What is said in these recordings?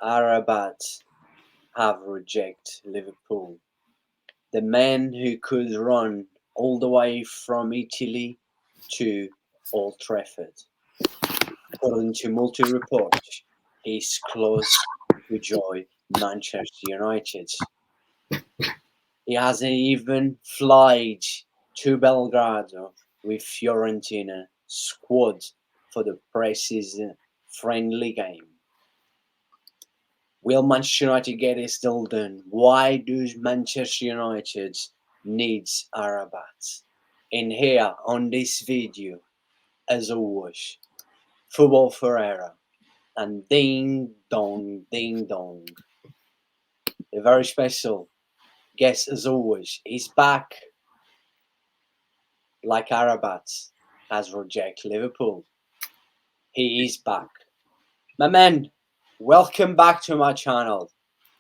Amrabat have rejected Liverpool. The man who could run all the way from Italy to Old Trafford. According to multi-reports, he's close to join Manchester United. He hasn't even flown to Belgrado with Fiorentina squad for the pre-season friendly game. Will Manchester United get it still done? Why does Manchester United needs Amrabat? In here on this video, as always, Football Ferreira and ding dong. A very special guest as always. He's back like Amrabat has rejected Liverpool. He is back. My man, welcome back to my channel.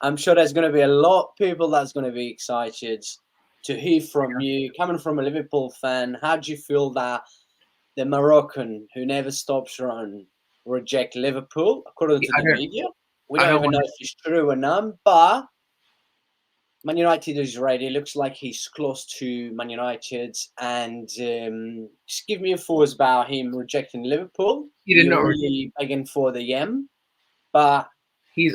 I'm sure there's going to be a lot of people that's going to be excited to hear from you. Coming from a Liverpool fan, how do you feel that the Moroccan who never stops running reject Liverpool, according to the media? We don't even know if it's true or not, but Man United is ready. Looks like he's close to Man United. And just give me your thoughts about him rejecting Liverpool. You're really begging for the M, but all he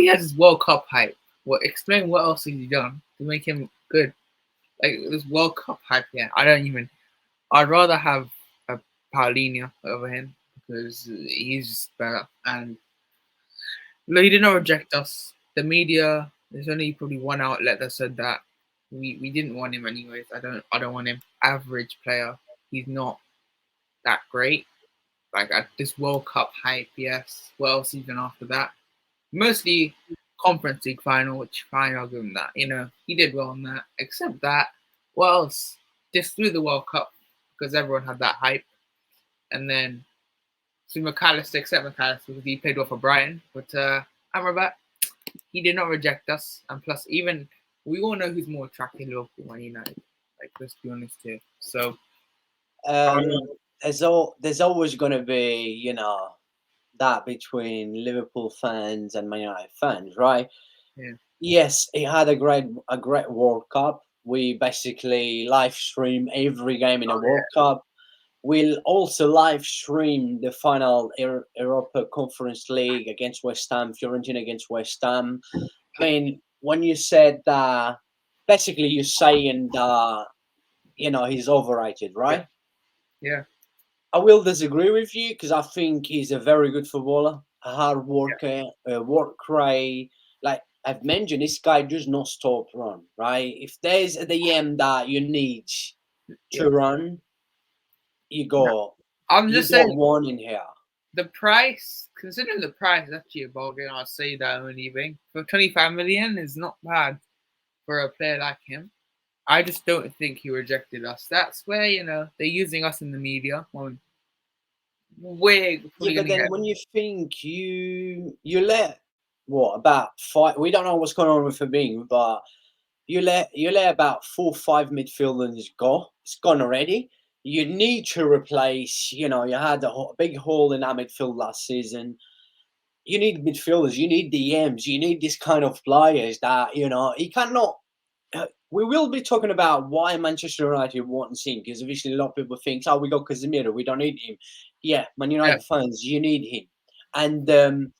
has is World Cup hype. Well, explain what else has he done to make him good? Like this World Cup hype, yeah. I'd rather have a Paulinho over him because he's just better. And no, he did not reject us. The media, there's only probably one outlet that said that we didn't want him anyways. I don't want him. Average player. He's not that great. Like at this World Cup hype, yes. What else even after that? Mostly Conference League final, which fine, I'll give him that. You know, he did well on that. Except that, what else? Just through the World Cup because everyone had that hype. And then McAllister, except McAllister, because he played well for Brighton. But Amrabat, he did not reject us. And plus, even we all know who's more attractive, Liverpool Man United. Like, let's be honest here. So, there's always going to be, you know, that between Liverpool fans and Man United fans, right? Yeah. Yes, he had a great World Cup. We basically live stream every game in a World Cup. We'll also live stream the final Europa Conference League against West Ham, Fiorentina against West Ham. I mean, when you said that, basically you're saying that, you know, he's overrated, right? Yeah. I will disagree with you because I think he's a very good footballer, a hard worker, work rate. Like I've mentioned, this guy does not stop run, right? If there's a DM that you need to run, you go. I'm just saying one in here. The price, considering the price, is actually a bargain. I'll say that only thing. For 25 million is not bad for a player like him. I just don't think he rejected us. That's where, you know, they're using us in the media. But then when you think you let what about 5? We don't know what's going on with Fabinho, but you let about 4 or 5 midfielders go. It's gone already. You need to replace. You know, you had a big hole in our midfield last season. You need midfielders. You need DMs. You need this kind of players that, you know, he cannot. We will be talking about why Manchester United wants him because obviously a lot of people think, oh, we got Casemiro, we don't need him. Yeah, Man United fans, you need him. And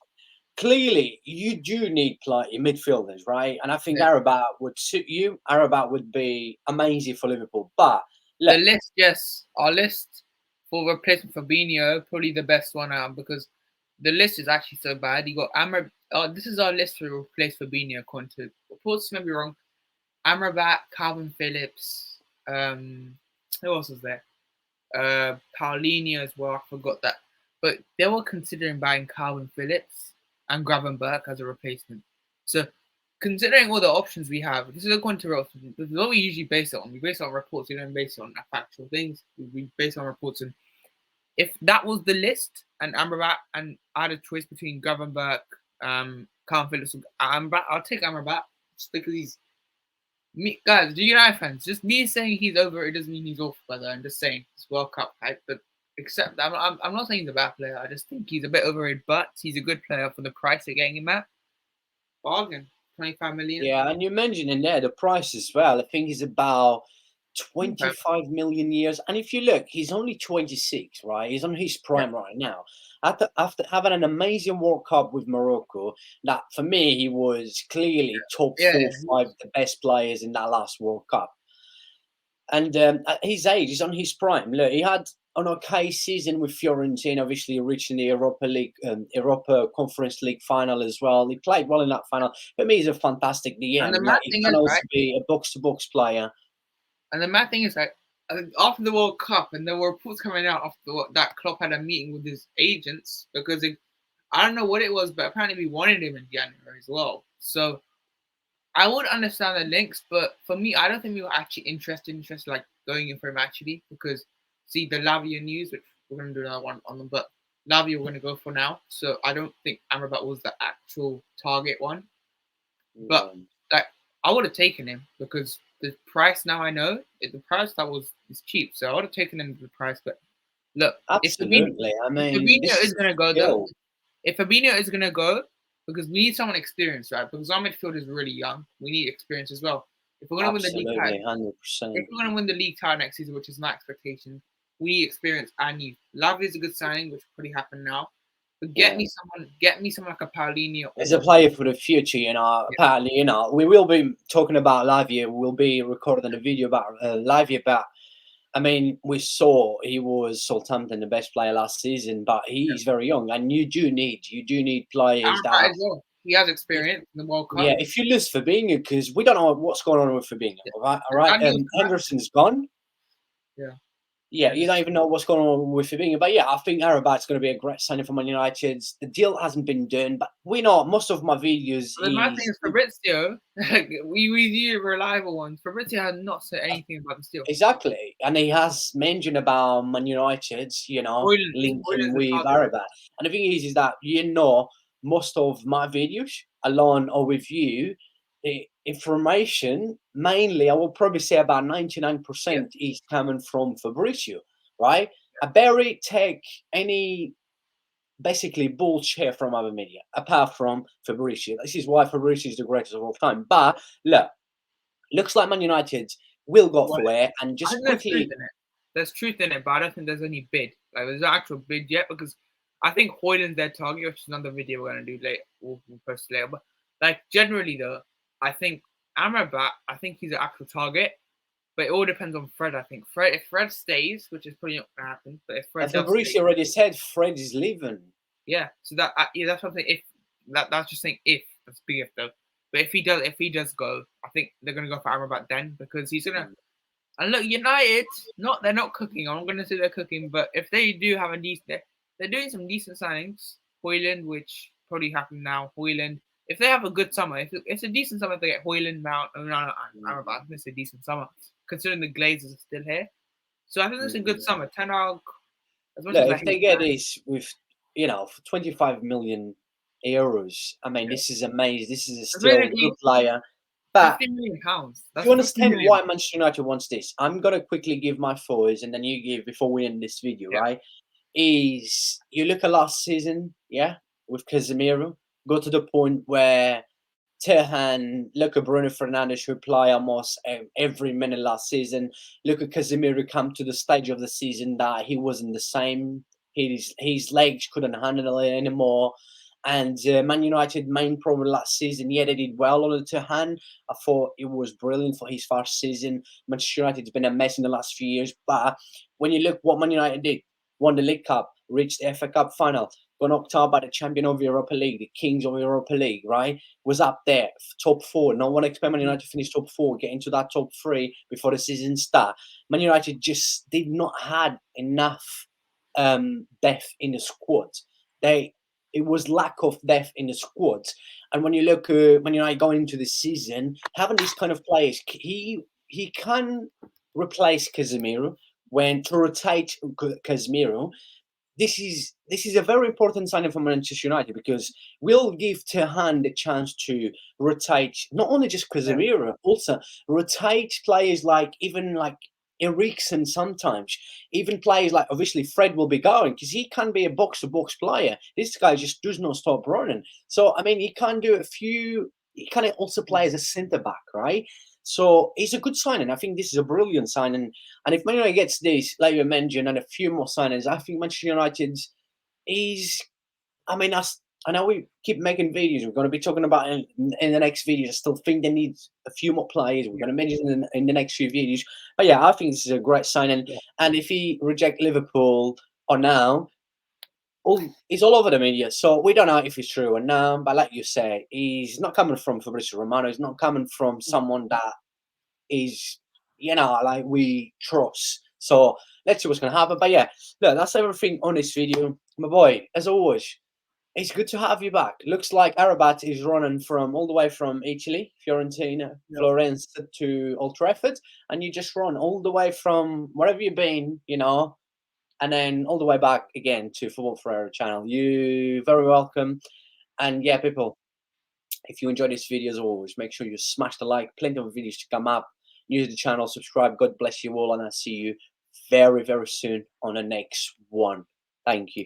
clearly, you do need midfielders, right? And I think Amrabat would suit you. Amrabat would be amazing for Liverpool. But the list, yes, our list for replacement for Fabinho, probably the best one out because the list is actually so bad. You got Amrabat. This is our list to replace Fabinho, according to reports. Maybe wrong. Amrabat, Calvin Phillips. Who else was there? Paulinho as well. I forgot that. But they were considering buying Calvin Phillips and Gravenberch as a replacement. So, considering all the options we have, this is according to reports. This is what we usually base it on. We base it on reports. We don't base it on factual things. We base it on reports. And if that was the list, and Amrabat, and I had a choice between Gravenberch, Calvin Phillips, and Amrabat, I'll take Amrabat just because he's. Guys, do United fans, just me saying he's over, it doesn't mean he's off, brother. I'm just saying it's World Cup hype, but Except I'm not saying he's a bad player. I just think he's a bit overrated, but he's a good player for the price they're getting him at. Bargain, 25 million. Yeah, and you mentioned in there the price as well. I think he's about 25 million years. And if you look, he's only 26, right? He's on his prime right now. After having an amazing World Cup with Morocco, that for me, he was clearly top Yeah, four, five, the best players in that last World Cup. And at his age, he's on his prime. Look, he had an okay season with Fiorentina, obviously reaching the Europa League, Europa Conference League final as well. He played well in that final. For me, he's a fantastic and the DM. mad Like, he thing can is, also right? be a box-to-box player. And the mad thing is, like, after the World Cup, and there were reports coming out after that Klopp had a meeting with his agents because I don't know what it was, but apparently we wanted him in January as well. So I would understand the links, but for me, I don't think we were actually interested like going in for him actually because see the Lavia news, which we're gonna do another one on them, but Lavia we're gonna go for now. So I don't think Amrabat was the actual target one. But like I would have taken him because the price now I know the price that was is cheap, so I would have taken him the price. But look, Absolutely. I if mean, Fabinho this is is gonna go though, skill. if Fabinho is gonna go, because we need someone experienced, right? Because our midfield is really young, we need experience as well. If we're gonna win the league title, Absolutely, 100%. if we're gonna win the league title next season, which is my expectation, we need experience and youth. Lavia is a good signing, which will probably happen now. But get me someone like a Paulinho As a or player for the future, apparently, we will be talking about Lavia. We'll be recording a video about Lavia, but I mean, we saw he was Southampton the best player last season, but he's very young, and you do need players Amrabat that, as well. He has if, experience in the World yeah, Cup. if you lose Fabinho, because we don't know what's going on with Fabinho, Yeah. all right, Daniel's back. Henderson's gone. Yeah. Yeah, you don't even know what's going on with Fabinho. But yeah, I think Amrabat's going to be a great signing for Man United. The deal hasn't been done, but we know most of my videos But the mad thing is Fabrizio, we need reliable ones. Fabrizio has not said anything about the deal. exactly, and he has mentioned about Man United, linking Hoyland's the with target. Amrabat. And the thing is that most of my videos, along or with you, the information mainly, I would probably say about 99% is coming from Fabrizio, right? I barely take any basically bullshit from other media, apart from Fabrizio. This is why Fabrizio is the greatest of all time. But look, looks like Man United will go Well, for it. And I just think there's truth quickly, in it. There's truth in it, but I don't think there's any bid. Like there's no actual bid yet because I think Hoyland's their target, which is another video we're gonna do later. We'll post later. But like generally though, I think Amrabat, I think he's an actual target. But it all depends on Fred, I think. If Fred stays, which is probably not gonna happen, but if Fred and does stay, Fabrizio already said Fred is leaving. yeah. So that's something. If that's just saying if that's big if though. But if he does go, I think they're gonna go for Amrabat then because he's gonna. And look, United, they're not cooking. I'm gonna say they're cooking, but if they do have a decent, they're doing some decent signings. Hoyland, which probably happened now. Hoyland, if they have a good summer, if it's a decent summer, if they get Hoyland, Mount, Amrabat, I think it's a decent summer considering the Glazers are still here. So I think it's a good summer. Ten Hag, as much Look, as I if they hate get that, this with, for 25 million euros, I mean, yeah. this is amazing. This is still a Admittedly, good player. But 50 million pounds. if That's you 50 understand million. why Manchester United wants this, I'm going to quickly give my thoughts and then you give before we end this video, Yeah. right? Is you look at last season, yeah, with Casemiro, go to the point where Terhan, look at Bruno Fernandes, who play almost every minute last season. Look at Casemiro come to the stage of the season that he wasn't the same. His legs couldn't handle it anymore. And Man United main problem last season, yeah, they did well on the Terhan. I thought it was brilliant for his first season. Manchester United's been a mess in the last few years. But when you look what Man United did, won the League Cup, reached the FA Cup final, got knocked out by the champion of Europa League, the kings of Europa League, right? Was up there, top four. No one expected Man United to finish top four, get into that top three before the season start. Man United just did not had enough depth in the squad. It was lack of depth in the squad. And when you look, when you're going into the season, having these kind of players, he can replace Casemiro when to rotate Casemiro. This is a very important signing for Manchester United because we'll give Terhan the chance to rotate not only just Casemiro, also rotate players like even like Eriksen sometimes. Even players like, obviously, Fred will be going because he can be a box-to-box player. This guy just does not stop running. So, I mean, he can do a few. He can also play as a centre-back, right? So he's a good signing. I think this is a brilliant signing. And if Man United gets this, like you mentioned, and a few more signings, I think Manchester United is. I mean, I know we keep making videos. We're going to be talking about in the next videos. I still think they need a few more players. We're going to mention in the next few videos. But yeah, I think this is a great signing. Yeah. And if he reject Liverpool or now, he's all over the media. So we don't know if it's true or no. But like you say, he's not coming from Fabrizio Romano. He's not coming from someone that is, like we trust. So let's see what's going to happen. But yeah, look, that's everything on this video. My boy, as always, it's good to have you back. Looks like Amrabat is running from all the way from Italy, Fiorentina, Florence to Old Trafford, and you just run all the way from wherever you've been, and then all the way back again to Football Ferreira channel. You very welcome. And yeah, people, if you enjoyed this video, as always, make sure you smash the like. Plenty of videos to come up. New to the channel, subscribe. God bless you all, and I'll see you very, very soon on the next one. Thank you.